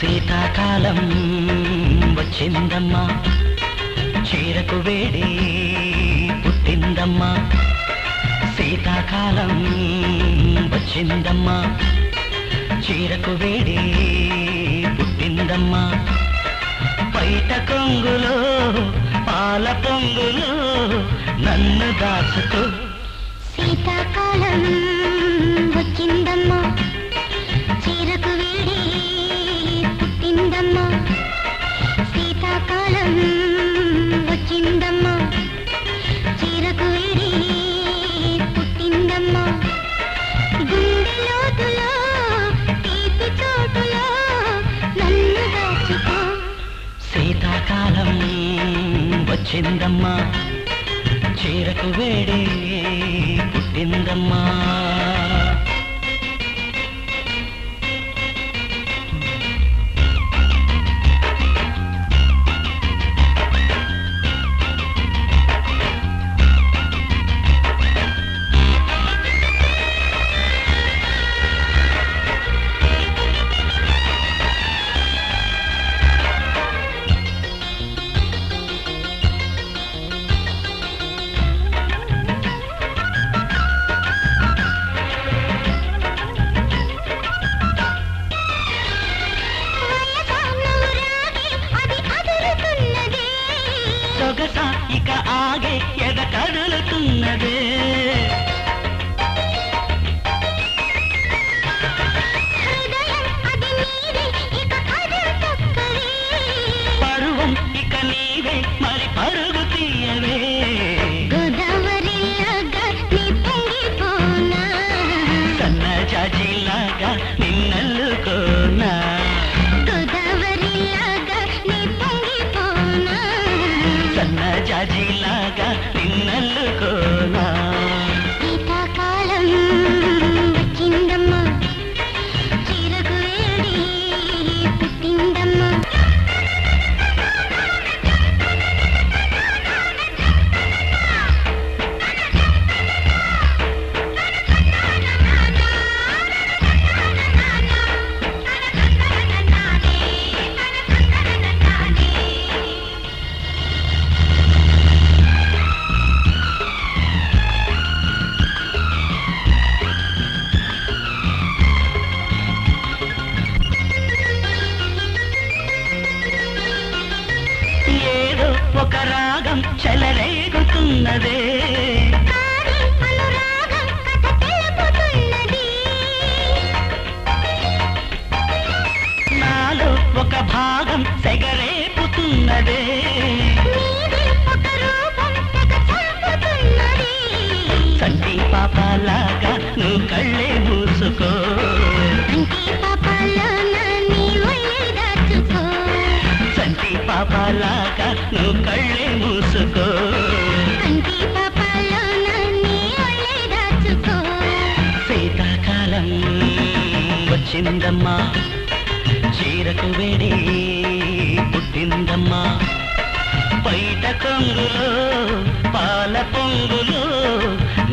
శీతాకాలం వచ్చిందమ్మా, చీరకు వేడి పుట్టిందమ్మా. శీతాకాలం వచ్చిందమ్మా, చీరకు వేడి పుట్టిందమ్మా. పైట కొంగులో పాల పొంగులో నన్ను దాచుకో. శీతాకాలం వచ్చిందమ్మా, చీరకు వేడి పుట్టిందమ్మా. శీతాకాలం వచ్చిందమ్మా, చీరకు వేడి పుట్టిందమ్మా. గుండె లోతులో తీపి చోటులో నన్ను దాచుకో. శీతాకాలం వచ్చిందమ్మా, చీరకు వేడి పుట్టిందమ్మా. సొగస ఇక ఆగే ఎద కదులుతున్నదే. పరువం ఇక నీవే మరి పరుగు తీయవే. సన్నజాజిలాగా నిన్నల్లుకోనా. సన్నజాజిలాగా నిన్నల్లుకోనా. శీతాకాలం వచ్చిందమ్మా, చీరకు వేడి పుట్టిందమ్మా. ఏదో ఒక రాగం చెలరేగుతున్నదే. నాలో ఒక భాగం సెగరేపుతున్నదే. సంటి పాపలాగా నువ్వు కళ్ళే మూసుకో. సంటి పాపలాగా నువ్వు కళ్ళే మూసుకో. శీతాకాలం వచ్చిందమ్మా, చీరకు వేడి పుట్టిందమ్మా. పైట కొంగులో పాల పొంగులో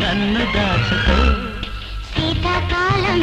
నన్ను దాచుకో. శీతాకాలం